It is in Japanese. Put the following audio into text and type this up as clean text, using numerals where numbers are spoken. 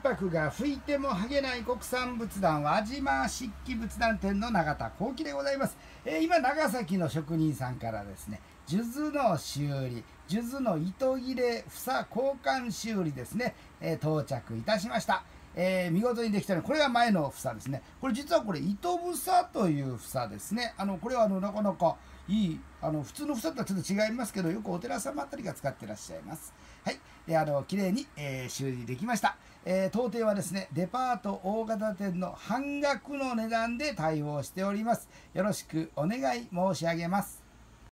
拍が吹いても剥げない国産仏壇輪島漆器仏壇店の永田幸喜でございます。今長崎の職人さんからですね、数珠の修理、数珠の糸切れ房交換修理ですね、到着いたしました。見事にできたのこれが前の房ですね。これ実はこれ糸房という房ですね。これはなかなかいい普通の房とはちょっと違いますけど、よくお寺様あたりが使ってらっしゃいます。はい。で綺麗に、修理できました。当店はですね、デパート大型店の半額の値段で対応しております。よろしくお願い申し上げます。